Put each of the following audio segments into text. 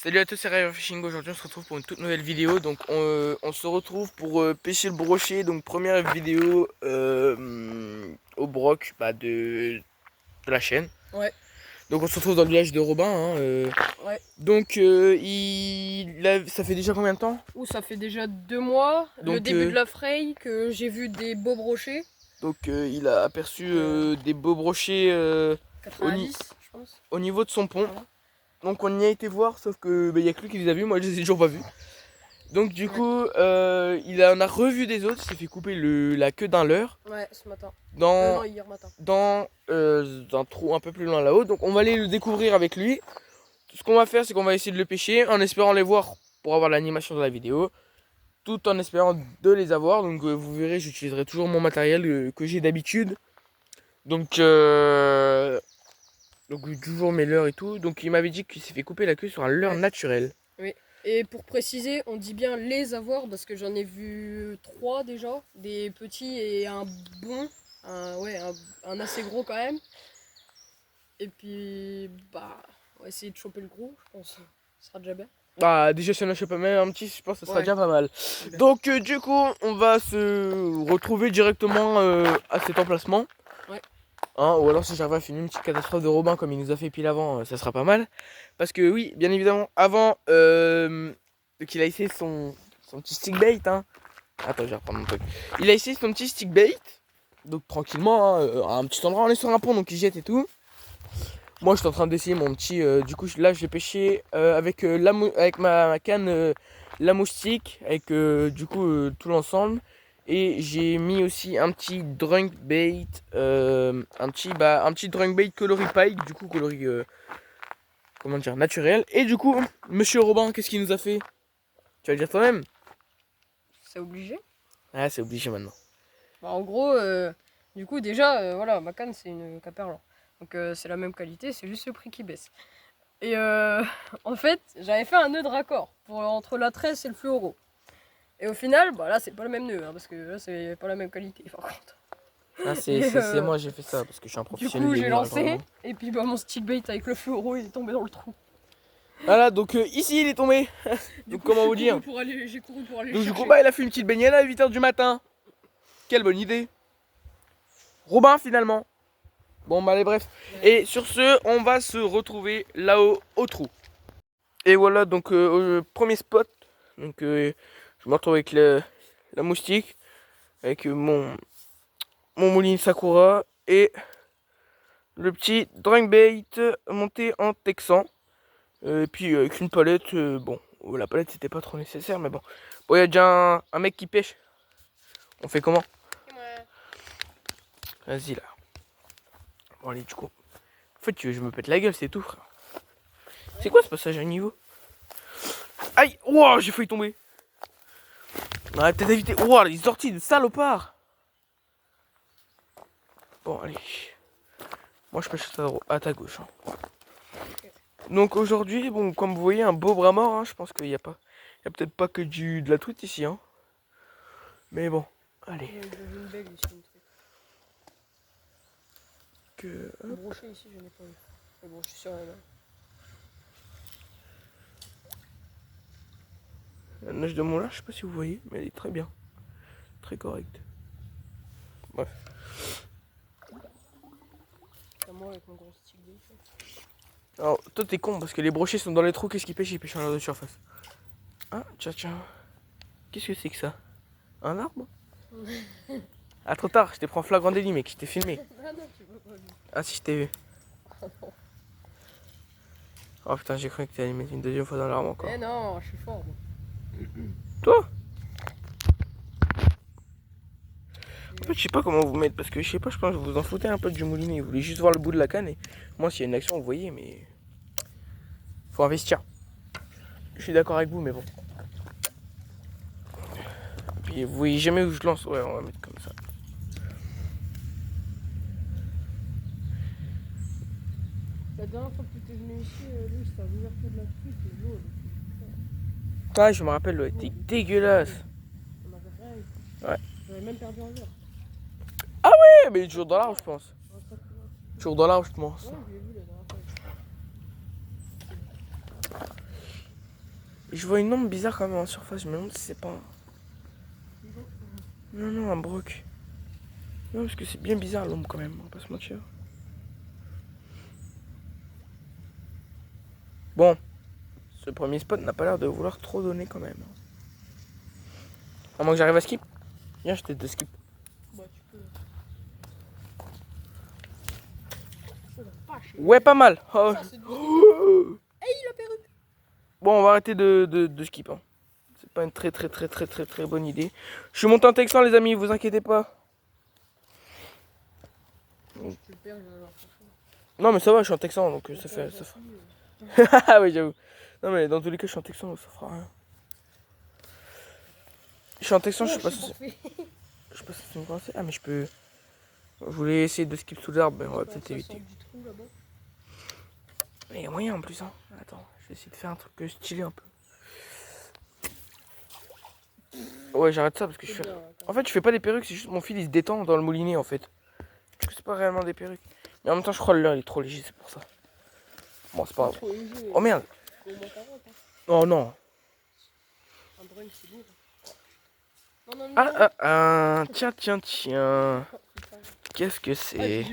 Salut à tous, c'est River Fishing. Aujourd'hui on se retrouve pour une toute nouvelle vidéo. Donc on se retrouve pour pêcher le brochet. Donc première vidéo au broc de la chaîne. Ouais. Donc on se retrouve dans le village de Robin. Ouais. Donc ça fait déjà combien de temps? Ça fait déjà 2 mois, donc, le début de la fraye, que j'ai vu des beaux brochets. Donc il a aperçu des beaux brochets 90, je pense. au niveau de son pont. Voilà. Donc on y a été voir, sauf que il y a que lui qui les a vus, moi je les ai toujours pas vus. Donc du coup, il en a revu des autres, il s'est fait couper la queue d'un leurre. Ouais, ce matin. Non, hier matin. Dans un trou un peu plus loin là-haut. Donc on va aller le découvrir avec lui. Ce qu'on va faire, c'est qu'on va essayer de le pêcher en espérant les voir pour avoir l'animation de la vidéo. Tout en espérant de les avoir. Donc vous verrez, j'utiliserai toujours mon matériel que j'ai d'habitude. Donc toujours mes leurres et tout. Donc il m'avait dit qu'il s'est fait couper la queue sur un leurre naturel. Oui. Et pour préciser, on dit bien les avoir parce que j'en ai vu 3 déjà. Des petits et un bon. Un assez gros quand même. Et puis, on va essayer de choper le gros, je pense. Ce sera déjà bien. Bah déjà si on achète pas même un petit, je pense que ça sera déjà pas mal. Okay. Donc du coup on va se retrouver directement à cet emplacement. Ouais. Hein, ou alors si j'arrive à finir une petite catastrophe de Robin comme il nous a fait pile avant, ça sera pas mal. Parce que oui, bien évidemment, avant qu'il a essayé son petit stick bait. Hein. Attends, je vais reprendre mon truc. Il a essayé son petit stick bait. Donc tranquillement, hein, à un petit endroit, on est sur un pont donc il jette et tout. Moi je suis en train d'essayer mon petit. Du coup là je vais pêcher avec ma canne la moustique, avec du coup tout l'ensemble. Et j'ai mis aussi un petit drunk bait, un petit drunk bait coloris paille, du coup coloris comment dire, naturel. Et du coup, monsieur Robin, qu'est-ce qu'il nous a fait? Tu vas le dire toi-même? C'est obligé. Ah, c'est obligé maintenant. En gros, du coup déjà, voilà, ma canne c'est une Caperlan. Donc c'est la même qualité, c'est juste le prix qui baisse. Et en fait, j'avais fait un nœud de raccord entre la tresse et le fluoro. Et au final, là c'est pas le même nœud, hein, parce que là c'est pas la même qualité par contre. Ah, c'est moi, j'ai fait ça parce que je suis un professionnel. Du coup, j'ai lancé, et puis mon stick bait avec le fluoro il est tombé dans le trou. Voilà, donc ici il est tombé. Donc comment vous dire? J'ai couru pour aller Donc chercher. du coup, il a fait une petite baignade à 8h du matin. Quelle bonne idée. Robin finalement. Bon allez bref. Ouais. Et sur ce, on va se retrouver là-haut au trou. Et voilà donc au premier spot. Donc je me retrouve avec la moustique. Avec mon mouline Sakura. Et le petit drink bait monté en texan. Et puis avec une palette. Bon, la palette c'était pas trop nécessaire mais bon. Bon il y a déjà un mec qui pêche. On fait comment? Vas-y là. Bon allez du coup. En fait je me pète la gueule, c'est tout frère. C'est quoi ce passage à niveau? Aïe! Wow, j'ai failli tomber. Ah, peut-être éviter. Wow, les orties de salopard. Bon allez. Moi je pêche à ta gauche. Hein. Donc aujourd'hui, bon, comme vous voyez, un beau bras mort. Hein, je pense qu'il n'y a pas. Il y a peut-être pas que de la truite ici. Hein. Mais bon, allez. Une belle ici, une truite. Le brochet ici, je n'ai pas eu. Mais bon, je suis sûr qu'il y en a. La nage de mon large, je sais pas si vous voyez, mais elle est très bien. Très correcte. Bref. C'est moi avec mon gros stick bait. Alors, toi t'es con parce que les brochets sont dans les trous. Qu'est-ce qu'ils pêchent? Ils pêchent en l'air de surface. Ah, tiens. Qu'est-ce que c'est que ça? Un arbre? Ah, trop tard, je t'ai pris en flagrant délit, mec, je t'ai filmé. Ah non, tu veux pas vu. Ah, si, je t'ai vu. Oh putain, j'ai cru que t'allais mettre une deuxième fois dans l'arbre encore. Eh non, je suis fort, moi. Toi? En fait, je sais pas comment vous mettre parce que je sais pas, je pense que vous vous en foutez un peu du moulinet. Vous voulez juste voir le bout de la canne et moi, s'il y a une action, vous voyez, mais faut investir. Je suis d'accord avec vous, mais bon. Puis vous voyez jamais où je lance. Ouais, on va mettre comme ça. La dernière fois que tu étais venu ici, lui, c'était à l'ouverture de la truite et l'eau. Ah, je me rappelle, l'eau était dégueulasse. On avait rien eu. Ouais. J'avais même perdu un verre. Ah ouais, mais toujours dans l'arbre, je pense. Toujours dans l'arbre, je pense. Ouais, je l'ai vu la dernière fois. Je vois une ombre bizarre quand même en surface. Je me demande si c'est pas un... Non, un broc. Non, parce que c'est bien bizarre l'ombre quand même, on va pas se mentir. Bon, ce premier spot n'a pas l'air de vouloir trop donner quand même. À moins que j'arrive à skip. Viens, je t'aide de skip. Bah, tu peux. Oh la vache. Ouais, pas mal. Oh. Ça, c'est du- Hey, la perruque. Bon, on va arrêter de skip. Hein. C'est pas une très bonne idée. Je suis monté en texan, les amis, vous inquiétez pas. Non, si tu le perds, alors, franchement. Non, mais ça va, je suis en texan, donc ça fait. Ça fait... Ah oui, j'avoue. Non, mais dans tous les cas, je suis en texan, donc ça fera rien. Je suis en texan, je sais pas si je sais pas si c'est une coincée. Ah, mais je peux. Je voulais essayer de skip sous l'arbre, mais on va peut-être éviter. Il y a moyen en plus, hein. Attends, je vais essayer de faire un truc stylé un peu. Ouais, j'arrête ça parce que je fais. En fait, je fais pas des perruques, c'est juste mon fil il se détend dans le moulinet en fait. Du coup, c'est pas réellement des perruques. Mais en même temps, je crois que là il est trop léger, c'est pour ça. Bon, c'est pas grave. Oh merde! Oh non! Tiens. Qu'est-ce que c'est?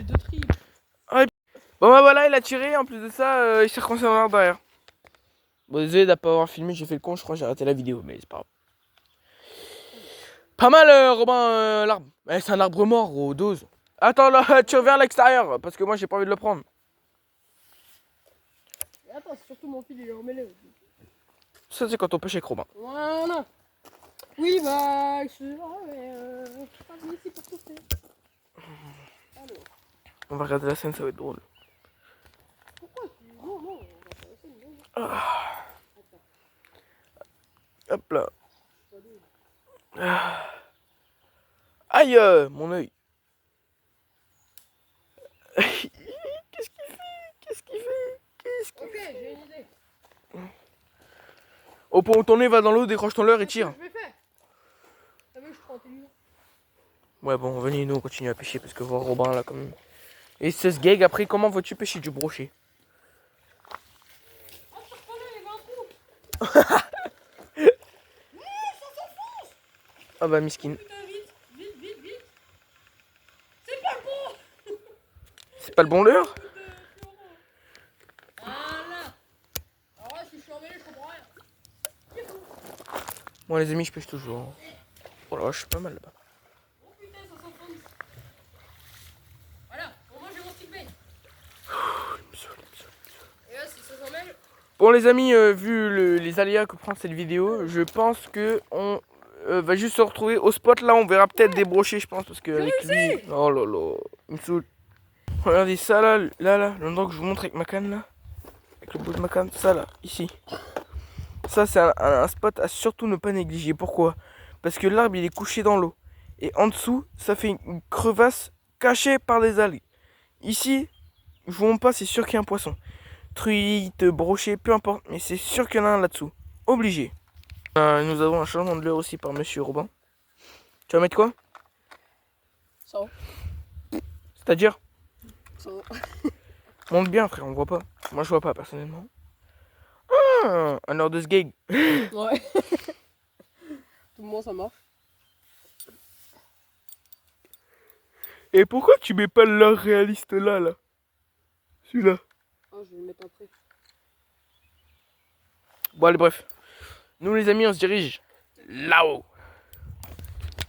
Ah, bon, bah voilà, il a tiré. En plus de ça, il s'est reconcé dans l'arbre derrière. Bon, désolé de pas avoir filmé, j'ai fait le con, je crois que j'ai arrêté la vidéo, mais c'est pas grave. Pas mal, Robin, l'arbre. Mais c'est un arbre mort, gros, dose. Attends, là, tu reviens à l'extérieur, parce que moi, j'ai pas envie de le prendre. Attends, c'est surtout mon fil, il est emmêlé. Ça, c'est quand on pêche avec Robin. Voilà. Oui, bah, je suis là, mais je suis pas venu ici pour souffler. Alors. On va regarder la scène, ça va être drôle. Pourquoi tu... Non, on va pas la scène, non. Ah. Hop là. Ah. Aïe, mon œil. Qu'est-ce qu'il fait Ok, j'ai une idée. Au point où ton nez va dans l'eau, décroche ton leurre et tire. Je vais faire. T'as vu, je suis trop intelligent. Ouais, bon, venez, nous, on continue à pêcher parce que voir Robin là, quand même. Et 16 gag, après, comment vas-tu pêcher du brochet? Ah, je reconnais, il y avait un trou. Ah bah, miskin. Putain, vite. C'est pas le bon. C'est pas le bon leurre? Voilà. Alors là, si je suis emmêlé, je comprends rien. Bon, les amis, je pêche toujours. Oh là, je suis pas mal là-bas. Oh putain, ça s'enfonce. Voilà, au moins j'ai mon stick bait. Et là, si ça s'emmêle. Bon, les amis, vu les aléas que prend cette vidéo, je pense que on va juste se retrouver au spot. Là, on verra peut-être des brochets, je pense, parce que avec lui. Oh là là, il me saoule. Regardez ça là, l'endroit que je vous montre avec ma canne là. Avec le bout de ma canne, ça là, ici. Ça, c'est un spot à surtout ne pas négliger. Pourquoi? Parce que l'arbre il est couché dans l'eau. Et en dessous, ça fait une crevasse cachée par des algues. Ici, je vous montre pas, c'est sûr qu'il y a un poisson. Truite, brochet, peu importe, mais c'est sûr qu'il y en a un là-dessous. Obligé. Nous avons un changement de l'heure aussi par Monsieur Robin. Tu vas mettre quoi? Ça. C'est-à-dire? Ça. Monte bien, frère, on voit pas. Moi, je vois pas personnellement. Ah, un heure de ce gag. Ouais. Tout le monde, ça marche. Et pourquoi tu mets pas l'heure réaliste là, là? Celui-là. Ah, je vais le mettre après. Bon, allez, bref. Nous, les amis, on se dirige là-haut.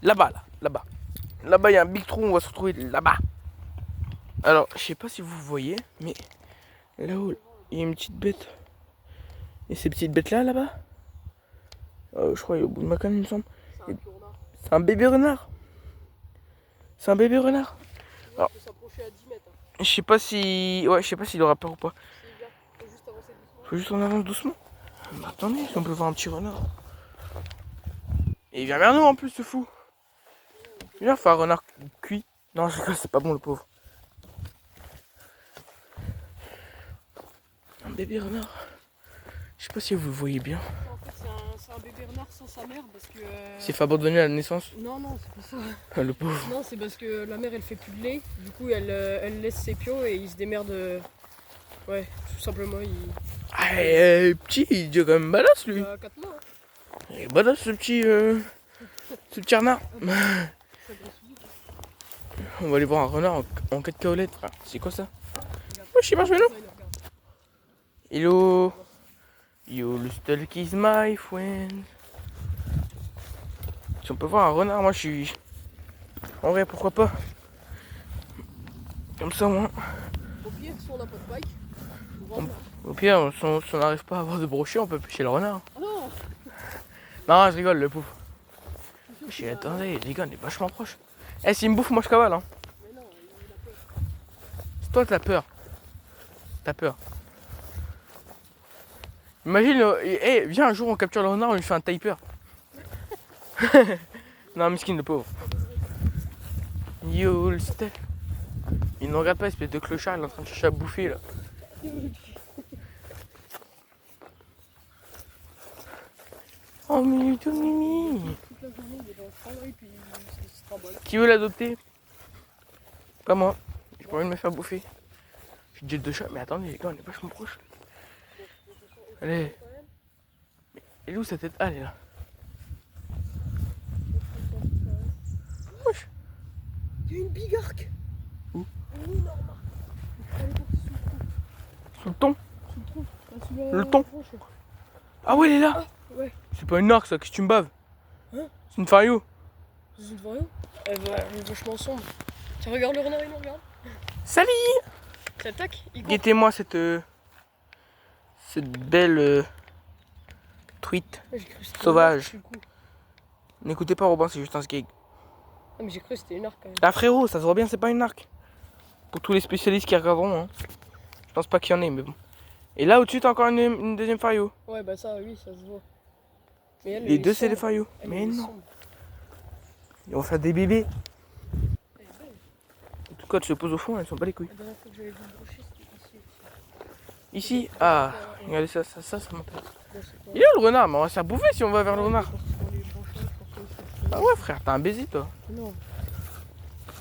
Là-bas, là-bas. Là-bas, il y a un big trou, on va se retrouver là-bas. Alors, je sais pas si vous voyez, mais là-haut, il y a une petite bête. Et ces petites bêtes-là, là-bas, je crois, il est au bout de ma canne, il me semble. C'est un bébé renard. C'est un bébé renard. Alors, il faut s'approcher à 10 mètres. Hein. Je sais pas si... Ouais, je sais pas s'il aura peur ou pas. Faut juste avancer doucement. Faut juste en avance doucement. Bah, attendez, si on peut voir un petit renard. Et il vient vers nous en plus, ce fou. Viens faire un renard cuit. Non, je rigole, c'est pas bon le pauvre. Un bébé renard. Je sais pas si vous le voyez bien. En fait, c'est un bébé renard sans sa mère parce que. Il s'est fait abandonner à la naissance. Non, c'est pas ça. Le pauvre. Non, c'est parce que la mère elle fait plus de lait. Du coup, elle laisse ses piots et il se démerde Ouais, tout simplement, il Ah, petit, il est déjà quand même badass lui. a 4 mois. Hein. Il est badass ce petit renard. Ça grossit vite. On va aller voir un renard en 4 caolettes, frère. C'est quoi ça? Regarde. Wesh, il marche vélo. Ça, il regarde. Hello. Yo, le stalk is my friend. Si on peut voir un renard, moi je suis. En vrai, pourquoi pas? Comme ça, moi. Au pire, si on n'a pas de bike, on va en faire. Au pire, si on n'arrive pas à avoir de brochet, on peut pêcher le renard. Ah non. Non, je rigole, le pauvre. Je suis sûr Je qu'il suis a- attendez, les gars, on est vachement proches. Eh, s'il me bouffe, moi je cavale, hein. Mais non, il a peur. C'est toi, t'as peur. T'as peur. Imagine, viens un jour, on capture le renard, on lui fait un taper. Non, miskin, le pauvre. Yo, le steak. Il ne regarde pas, espèce de clochard, il est en train de chercher à bouffer là. Oh, Mimi, tout Mimi. Toute la journée, il est dans le travail, puis il se trimballe. Qui veut l'adopter? Pas moi. J'ai pas envie de me faire bouffer. J'ai déjà 2 chats, mais attendez, les gars, on est vachement proches. Allez. Elle est où sa tête? Ah, elle est là. Wesh. Il y a une bigarque. Où? Oui, non, remarque. Elle est partie Sous le ton? sous le tronc. Enfin, sous Le thon. branche, là. Ah ouais, elle est là. Ah, ouais. C'est pas une arc ça, qu'est-ce que tu me baves? Hein? C'est une fario. C'est une voyou. Elle est vachement sombre. Tiens, regarde le renard, il nous regarde. Salut. Ça attaque, il court. Guettez-moi cette belle truite. Ouais, j'ai cru que c'était Sauvage. une arc, du coup. N'écoutez pas Robin, c'est juste un skate. Ah, mais j'ai cru que c'était une arc quand même. Ah frérot, ça se voit bien, c'est pas une arc. Pour tous les spécialistes qui regarderont, hein. Je pense pas qu'il y en ait, mais bon. Et là au-dessus, t'as encore une deuxième fario. Ouais, bah ça, oui, ça se voit. Mais elle, Les elle est deux, c'est des sombre. farios. Elle, Mais elle est non. sombre. Ils vont faire des bébés. Elle est belle. En tout cas, elles se posent au fond, elles sont pas les couilles. La dernière fois que j'avais vu le brochet, c'était ici aussi. Ici, ah, regardez ça m'intéresse. Là, c'est pas- Il est où le renard? Mais on va se faire bouffer si on va vers le renard. Parce que dans les brochets, je pense que c'est- Ah ouais, frère, t'as un baiser toi. Non,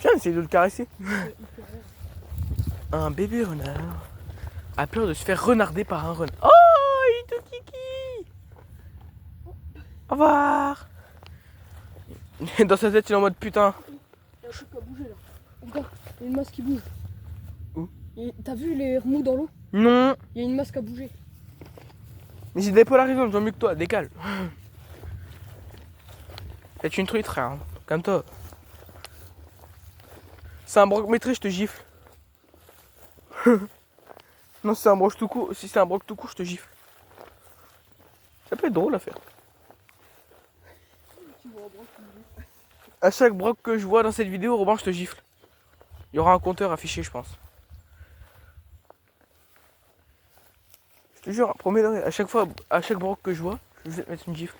Tiens, essaye de le caresser. il fait rien. Un bébé renard a peur de se faire renarder par un renard. Oh, il te kiki. Au revoir. Dans sa tête, il est en mode putain. Il y a un truc qui a bougé là. Regarde, il y a une masse qui bouge. Où? T'as vu les remous dans l'eau? Non. Il y a une masse qui a bougé. Mais j'ai des polarisations, je vois mieux que toi, décale. C'est une truite, frère. Hein. Comme toi. C'est un broc maîtrise, je te gifle. Non, si c'est un broc tout court, si c'est un broc tout court, je te gifle. Ça peut être drôle à faire. À chaque broc que je vois dans cette vidéo, Robin, je te gifle. Il y aura un compteur affiché, je pense. Je te jure, premier degré, à chaque broc que je vois, je vais te mettre une gifle.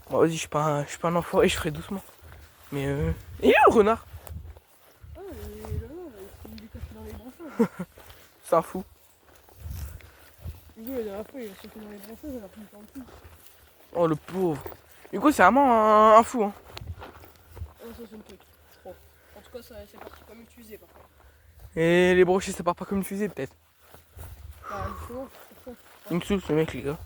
Bon, vas-y, je suis pas un enfoiré, je ferai doucement. Mais il est où le renard? Ah, et là, il est caché dans les branchages. C'est un fou. Du coup, la dernière fois, il a sauté dans les branchages, il a pris en dessous. Oh le pauvre. Du coup, c'est vraiment un fou. Hein. Ah, ça, c'est une truc. Bon. En tout cas, ça, c'est parti comme une fusée, par contre. Et les brochets, ça part pas comme une fusée, peut-être. Bah, justement, c'est ça. Il me saoule ce mec, les gars.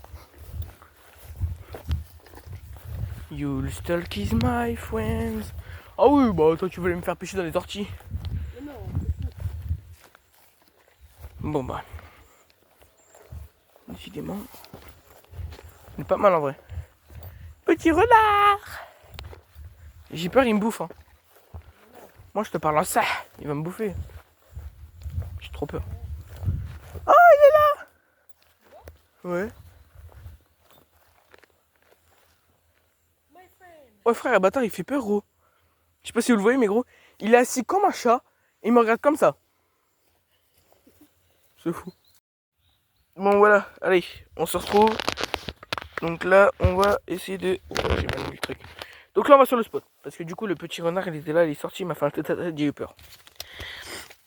You'll stalk is my friends. Ah oui, bah toi, tu voulais me faire pêcher dans les orties. Mais non, Bon bah. Décidément. Il est pas mal en vrai. Petit renard. J'ai peur, il me bouffe. Hein. Moi, je te parle en ça. Il va me bouffer. J'ai trop peur. Oh, il est là. Ouais. Ouais, frère, bâtard, il fait peur, gros. Je sais pas si vous le voyez, mais gros, il est assis comme un chat et il me regarde comme ça. C'est fou. Bon, voilà, allez, on se retrouve. Donc là, on va essayer de. Oh, j'ai mal mis le truc. Donc là, on va sur le spot. Parce que du coup, le petit renard, il était là, il est sorti, il m'a fait un tête à tête, j'ai eu peur.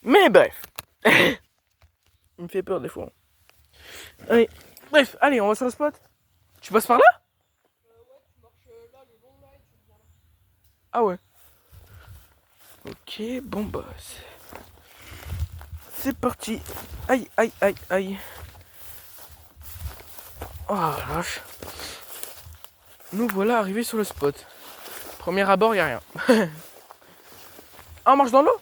Mais bref. Il me fait peur des fois. Allez, bref, allez, on va sur le spot. Tu passes par là? ouais, tu marches là, le long là, et tu le vois là. Ah ouais. Ok, bon bah. C'est parti. Aïe, aïe, aïe, aïe. Oh la vache. Nous voilà arrivés sur le spot. Premier abord, y a rien. Ah, on marche dans l'eau?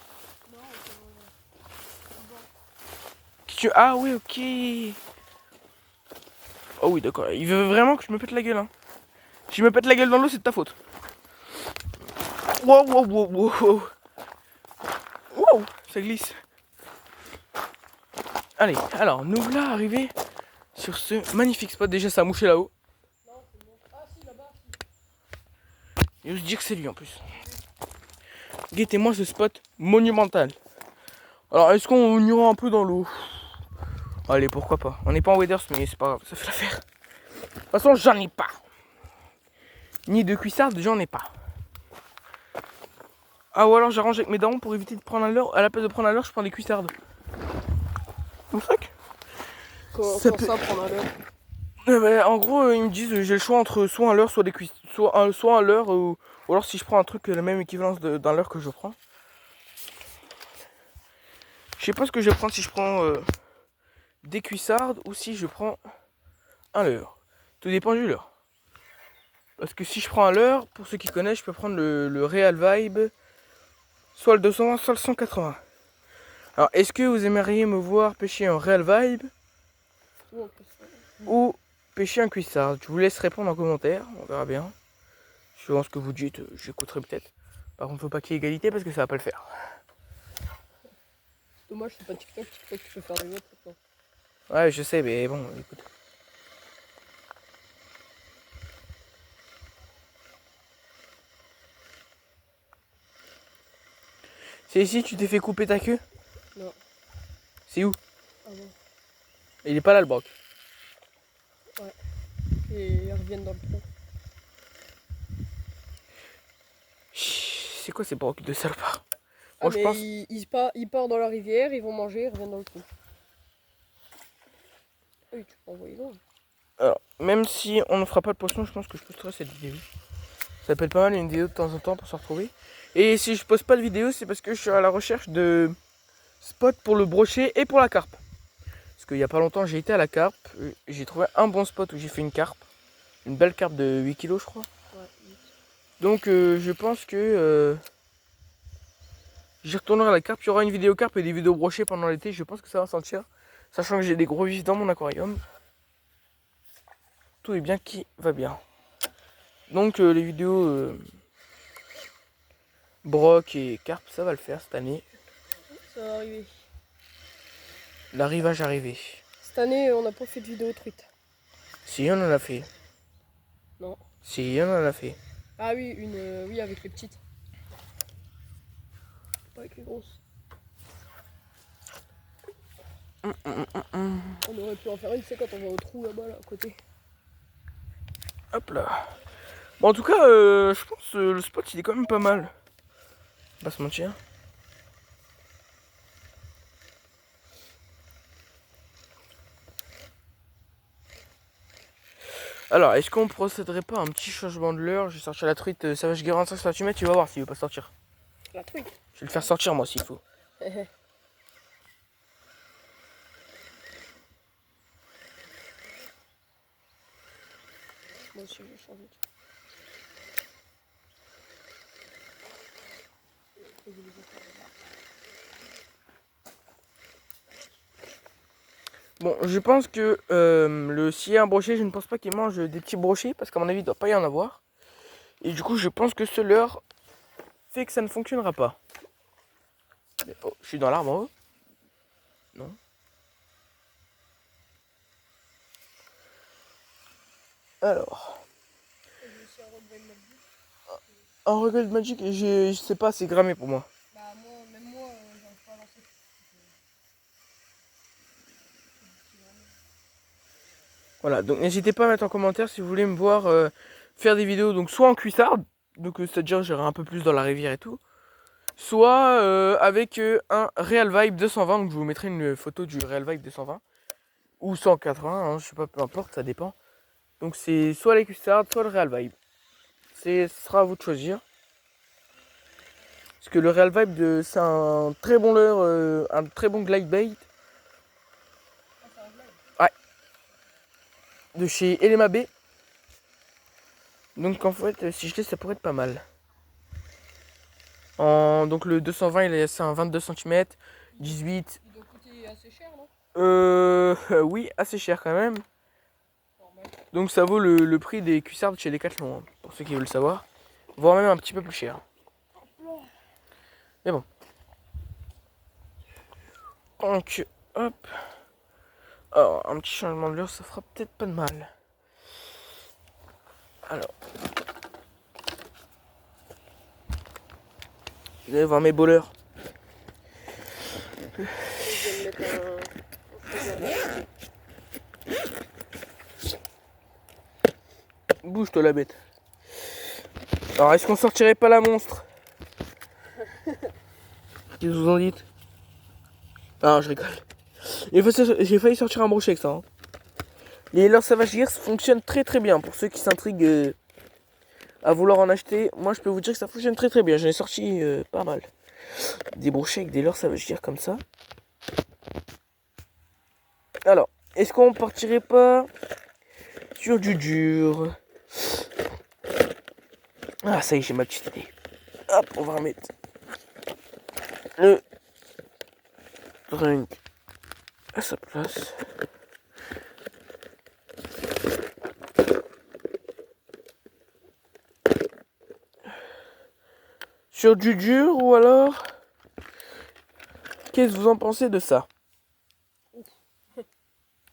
Ah oui, ok. Oh oui, d'accord. Il veut vraiment que je me pète la gueule. Hein. Si je me pète la gueule dans l'eau, c'est de ta faute. Wow, wow, wow, wow, wow. Wow, ça glisse. Allez, alors, nous voilà arrivés sur ce magnifique spot. Déjà, ça a mouché là-haut. Et je dis que c'est lui en plus. Guettez-moi ce spot monumental. Alors, est-ce qu'on ira un peu dans l'eau? Allez, pourquoi pas. On n'est pas en waders, mais c'est pas grave, ça fait l'affaire. De toute façon, j'en ai pas. Ni de cuissard, j'en ai pas. Ah, ou alors j'arrange avec mes darons pour éviter de prendre un leurre. À la place de prendre un leurre, je prends des cuissardes. Mon sac. Comment ça, prendre un leurre? En gros, ils me disent j'ai le choix entre soit un leurre, soit des cuissardes. Soit un leurre, ou alors si je prends un truc, la même équivalence d'un leurre que je prends. Je sais pas ce que je vais prendre si je prends des cuissardes ou si je prends un leurre. Tout dépend du leurre. Parce que si je prends un leurre, pour ceux qui connaissent, je peux prendre le Real Vibe, soit le 220, soit le 180. Alors, est-ce que vous aimeriez me voir pêcher un Real Vibe ou pêcher un cuissard? Je vous laisse répondre en commentaire, on verra bien. Suivant ce que vous dites, j'écouterai peut-être. Par contre, faut pas qu'il y ait égalité parce que ça va pas le faire. Dommage, c'est pas TikTok, TikTok, tu peux faire des votes pour toi. Ouais, je sais, mais bon, écoute. C'est ici, tu t'es fait couper ta queue? Non. C'est où? Ah bon. Il est pas là le broc. Ouais. Et ils reviennent dans le trou. C'est quoi ces brocs de salopard? Ah, Bon, je pense... ils partent dans la rivière, ils vont manger, ils reviennent dans le trou. Oui, tu peux envoyer loin. Alors, même si on ne fera pas de poisson, je pense que je posterai cette vidéo. Ça s'appelle pas mal une vidéo de temps en temps pour se retrouver. Et si je poste pas de vidéo, c'est parce que je suis à la recherche de spots pour le brochet et pour la carpe. Parce qu'il y a pas longtemps, j'ai été à la carpe, j'ai trouvé un bon spot où j'ai fait une carpe. Une belle carpe de 8 kg, je crois. Ouais. Donc, je pense que j'y retournerai à la carpe. Il y aura une vidéo carpe et des vidéos brochées pendant l'été. Je pense que ça va sentir. Sachant que j'ai des gros vifs dans mon aquarium. Tout est bien qui va bien. Donc, les vidéos broc et carpe, ça va le faire cette année. Ça va arriver. L'arrivage arrivé. Cette année, on n'a pas fait de vidéo truite. Si, on en a fait. Non. Si, on en a fait. Ah oui, oui, avec les petites. Pas avec les grosses. On aurait pu en faire une, c'est quand on va au trou là-bas, là, à côté. Hop là. Bon, en tout cas, je pense que le spot, il est quand même pas mal. On va pas se mentir. Alors, est-ce qu'on procéderait pas à un petit changement de l'heure? Je vais sortir la truite Savage 45 cm, tu vas voir s'il veut pas sortir. La truite. Je vais le faire sortir moi s'il faut. Moi aussi, je vais changer. Bon, je pense que s'il y a un brochet, je ne pense pas qu'il mange des petits brochets, parce qu'à mon avis, il ne doit pas y en avoir. Et du coup, je pense que ce leurre fait que ça ne fonctionnera pas. Oh, je suis dans l'arbre en haut. Non. Alors. Un regret de Magic, je sais pas, c'est grammé pour moi. Bah, même moi, j'arrive pas à lancer. Voilà, donc n'hésitez pas à mettre en commentaire si vous voulez me voir faire des vidéos, donc soit en cuissarde, donc c'est-à-dire j'irai un peu plus dans la rivière et tout, soit avec un Real Vibe 220, donc je vous mettrai une photo du Real Vibe 220, ou 180, hein, je sais pas, peu importe, ça dépend. Donc c'est soit les cuissardes, soit le Real Vibe. Ce sera à vous de choisir. Parce que le Real Vibe, c'est un très bon leurre, un très bon glide bait. Ouais. De chez Elema B. Donc en fait, si je l'ai, ça pourrait être pas mal. Donc le 220, c'est un 22 cm, 18. Il doit coûter assez cher, non? Oui, assez cher quand même. Normal. Donc ça vaut le prix des cuissardes chez Decathlon, hein, pour ceux qui veulent le savoir. Voire même un petit peu plus cher. Mais bon. Donc, hop. Alors, un petit changement de leurre, ça fera peut-être pas de mal. Alors. Vous allez voir mes bowlers. Je vais me mettre Bouge-toi la bête. Alors, est-ce qu'on sortirait pas la monstre? Qu'est-ce que vous en dites? Non, je rigole. J'ai failli sortir un brochet avec ça. Hein. Les leurres Savage Gears fonctionnent très très bien. Pour ceux qui s'intriguent à vouloir en acheter, moi je peux vous dire que ça fonctionne très très bien. J'en ai sorti pas mal. Des brochets avec des leurres Savage Gears comme ça. Alors, est-ce qu'on partirait pas sur du dur? Ah, ça y est, j'ai ma petite idée. Hop, on va remettre le drink à sa place. Sur du dur ou alors? Qu'est-ce que vous en pensez de ça?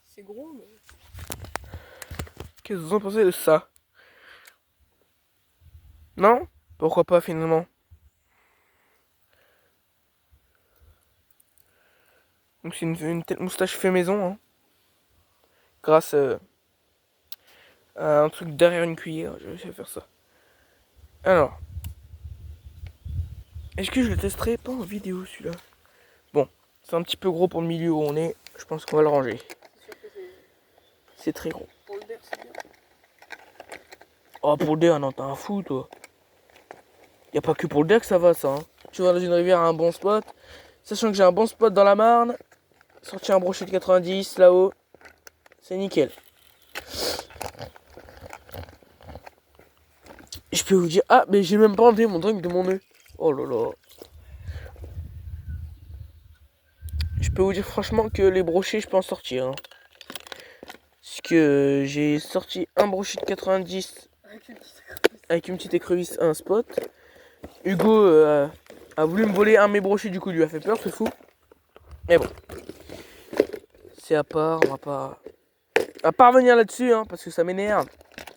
C'est gros, mais. Qu'est-ce que vous en pensez de ça? Non? Pourquoi pas finalement? Donc c'est une tête moustache fait maison, hein. Grâce à un truc derrière une cuillère, j'ai réussi à faire ça. Alors, est-ce que je le testerai pas en vidéo celui-là? Bon, c'est un petit peu gros pour le milieu où on est. Je pense qu'on va le ranger. C'est sûr que C'est très gros. pour le DER, c'est bien. Oh, pour le DER, non, t'es un fou, toi. Y a pas que pour le DER que ça va, ça. Hein. Tu vas dans une rivière à un bon spot. Sachant que j'ai un bon spot dans la Marne. Sortir un brochet de 90 là-haut. C'est nickel. Je peux vous dire... Ah, mais j'ai même pas enlevé mon drink de mon nœud. Oh là là. Je peux vous dire franchement que les brochets, je peux en sortir. Hein. Parce que j'ai sorti un brochet de 90 avec une petite écrevisse à un spot. Hugo a voulu me voler un de mes brochets, du coup, il lui a fait peur, c'est fou. Mais bon. C'est à part, on va pas... À pas revenir là-dessus, hein, parce que ça m'énerve.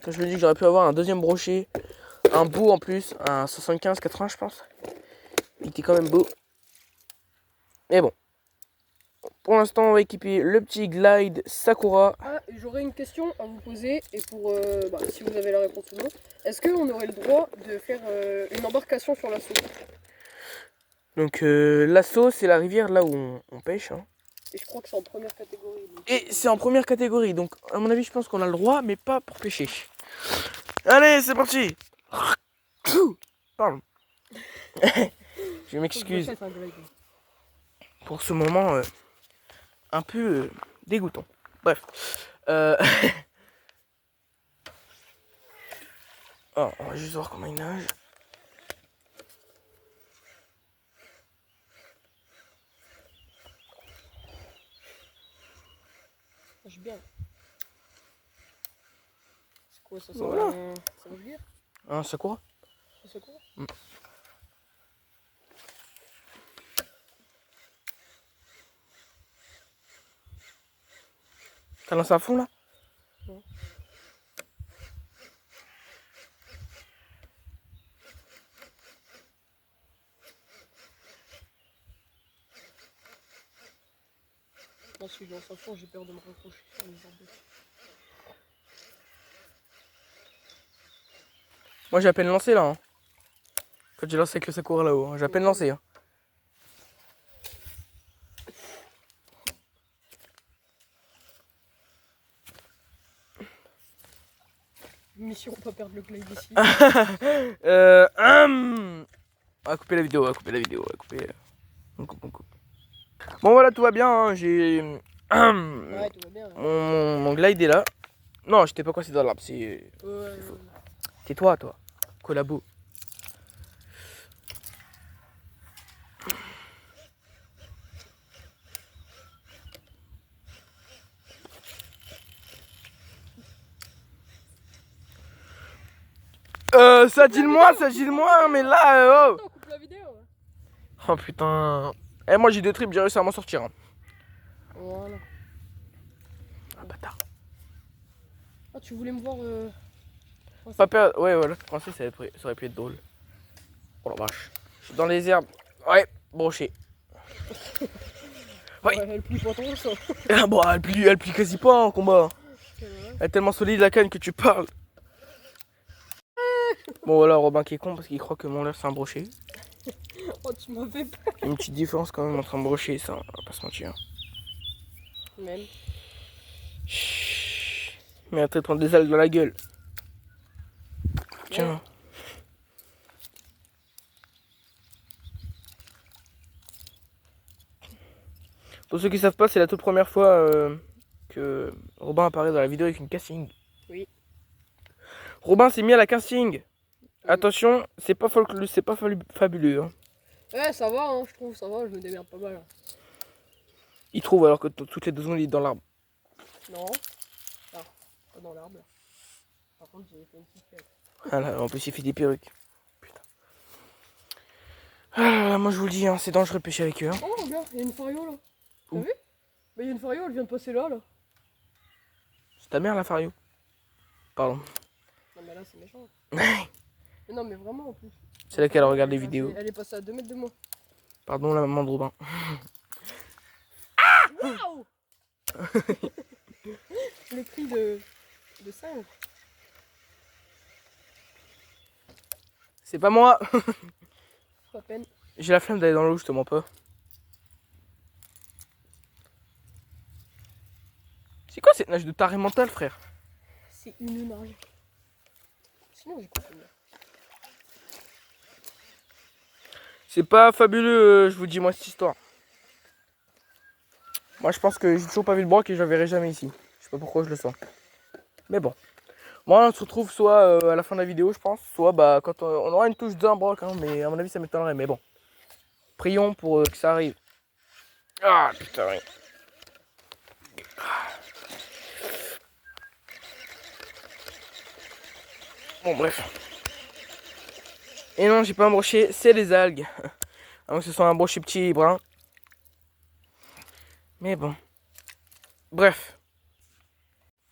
Quand je me dis que j'aurais pu avoir un deuxième brochet, un beau en plus, un 75-80 je pense. Il était quand même beau. Mais bon. Pour l'instant, on va équiper le petit Glide Sakura. Ah, j'aurais une question à vous poser, et pour si vous avez la réponse ou non. Est-ce qu'on aurait le droit de faire une embarcation sur l'assaut? Donc l'assaut, c'est la rivière là où on pêche. Hein. Et je crois que c'est en première catégorie. Donc... Et c'est en première catégorie, donc à mon avis, je pense qu'on a le droit, mais pas pour pêcher. Allez, c'est parti. Pardon. Je m'excuse pour ce moment un peu dégoûtant. Bref. Oh, on va juste voir comment il nage. Nage bien. C'est quoi ça? Voilà. Ça veut dire? Un Sakura. C'est quoi? T'as lancé à fond là? Non. Non, si je lance à fond, j'ai peur de me raccrocher sur les arbres. Moi j'ai à peine lancé là. Hein. Quand j'ai lancé avec le Sakura là-haut, hein. J'ai à peine lancé. Hein. Mission, pas perdre le glide ici. On va couper la vidéo, on va couper la vidéo, on va couper. On coupe, on coupe. Bon voilà, tout va bien, hein. J'ai... Ouais, tout va bien. mon glide est là. Non, je t'ai pas coincé dans l'arbre, c'est... Tais-toi, toi. Collabo. Ça dit de moi, mais là, oh. Attends, coupe la vidéo. Oh putain. Eh, moi j'ai 2 tripes, j'ai réussi à m'en sortir. Hein. Voilà. Ah, bâtard. Ah, tu voulais me voir Pas peur. Ouais, voilà. Français, ça aurait pu être drôle. Oh la vache. Je suis dans les herbes. Ouais, broché. Oui. Ouais, elle plie pas trop ça. Ah, bon, elle plie quasi pas en combat. Elle est tellement solide la canne que tu parles. Bon, voilà, Robin qui est con parce qu'il croit que mon leurre c'est un brochet. Oh, tu m'as fait peur. Il y a une petite différence quand même entre un brochet et ça, on va pas se mentir. Même. Chut. Mais après, prendre des algues dans la gueule. Tiens. Ouais. Pour ceux qui savent pas, c'est la toute première fois que Robin apparaît dans la vidéo avec une casting. Oui. Robin s'est mis à la casting. Attention, c'est pas fabuleux. Hein. Ouais, ça va, hein, je trouve, ça va, je me démerde pas mal. Hein. Il trouve alors que toutes les 2 secondes il est dans l'arbre. Non. Ah, pas dans l'arbre. Par contre, j'ai fait une petite fête. Voilà, en plus il fait des perruques. Putain. Ah, moi je vous le dis, hein, c'est dangereux de pêcher avec eux. Hein. Oh, regarde, il y a une fario là. T'as Où? vu? Bah, il y a une fario, elle vient de passer là. C'est ta mère la fario. Pardon. Non, mais là, c'est méchant. Mais non, mais vraiment en plus. C'est laquelle regarde les Elle est vidéos. Elle est passée à 2 mètres de moi. Pardon la maman de Robin. Waouh. Les cris de singe. C'est pas moi. Pas peine. J'ai la flemme d'aller dans l'eau justement pas. C'est quoi cette nage de taré mental, frère? C'est une nage. Sinon, j'ai pas fait. C'est pas fabuleux, je vous dis moi cette histoire. Moi je pense que j'ai toujours pas vu le broc et je le verrai jamais ici. Je sais pas pourquoi je le sens. Mais bon. Moi on se retrouve soit à la fin de la vidéo je pense, soit bah quand on aura une touche d'un broc, hein, mais à mon avis ça m'étonnerait, mais bon. Prions pour que ça arrive. Ah putain oui. Bon bref. Et non j'ai pas un brochet, c'est les algues. À moins que ce soit un brochet petit et brun. Mais bon. Bref.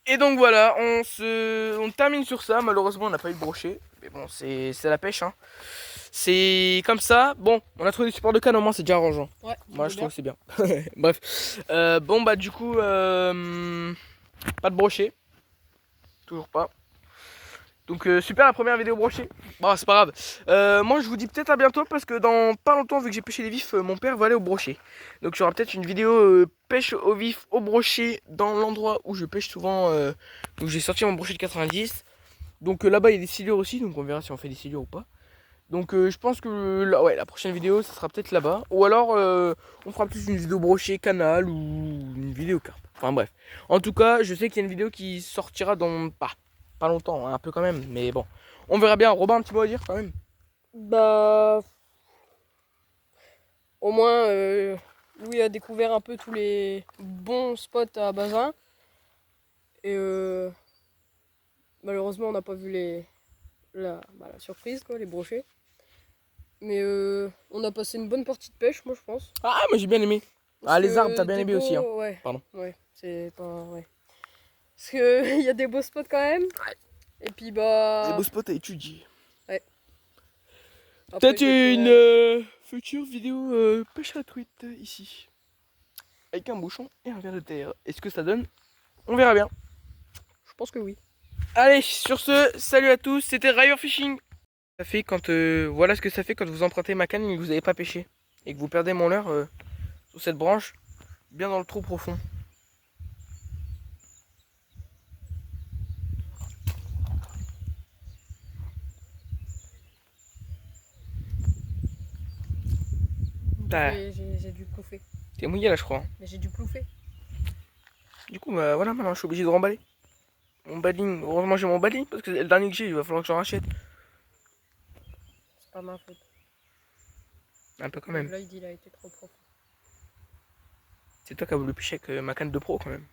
Et donc voilà, on termine sur ça. Malheureusement, on n'a pas eu de brochet. Mais bon, c'est la pêche. Hein. C'est comme ça. Bon, on a trouvé des supports de canne, au moins c'est déjà arrangeant. Ouais, moi, je trouve que c'est bien. Bref. Bon, bah, du coup, pas de brochet. Toujours pas. Donc super la première vidéo brochet. Bon c'est pas grave. Moi je vous dis peut-être à bientôt parce que dans pas longtemps vu que j'ai pêché les vifs, mon père va aller au brochet. Donc il y aura peut-être une vidéo pêche au vif au brochet dans l'endroit où je pêche souvent. Donc j'ai sorti mon brochet de 90. Donc là-bas il y a des silures aussi, donc on verra si on fait des silures ou pas. Donc je pense que ouais, la prochaine vidéo ça sera peut-être là-bas. Ou alors on fera plus une vidéo brochet canal ou une vidéo carpe. Enfin bref. En tout cas je sais qu'il y a une vidéo qui sortira dans pas longtemps, hein, un peu quand même, mais bon. On verra bien. Robin, un petit mot à dire quand même. Bah. Au moins, Louis a découvert un peu tous les bons spots à Bazin. Et malheureusement, on n'a pas vu la surprise, quoi, les brochets. Mais on a passé une bonne partie de pêche, moi je pense. Ah, moi j'ai bien aimé. Parce les que arbres, t'as bien des aimé aussi. Hein. Ouais, Pardon. ouais, c'est pas. Ouais. Parce qu'il y a des beaux spots quand même. Ouais. Et puis bah. Des beaux spots à étudier. Ouais. Peut-être une future vidéo pêche à la truite ici. Avec un bouchon et un verre de terre. Est-ce que ça donne? On verra bien. Je pense que oui. Allez, sur ce, salut à tous. C'était Ryer Fishing. Ça fait quand voilà ce que ça fait quand vous empruntez ma canne et que vous n'avez pas pêché. Et que vous perdez mon leurre sur cette branche, bien dans le trou profond. T'as- J'ai dû plouffer. T'es mouillé là, je crois. Mais j'ai dû plouffer. Du coup, bah voilà, maintenant je suis obligé de remballer. Mon balling, heureusement j'ai mon balling parce que c'est le dernier que j'ai, il va falloir que j'en rachète. C'est pas ma faute. Un peu quand Le même. glide, il a été trop profond. C'est toi qui as voulu picher avec ma canne de pro quand même.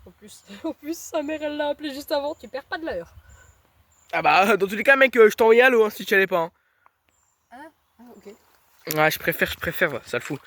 En plus, sa mère, elle l'a appelé juste avant. Tu perds pas de l'heure. Ah bah, dans tous les cas, mec, je t'envoyais à l'eau hein, si tu allais pas. Hein. Ah, ok. Ouais, je préfère, ouais, ça le fout.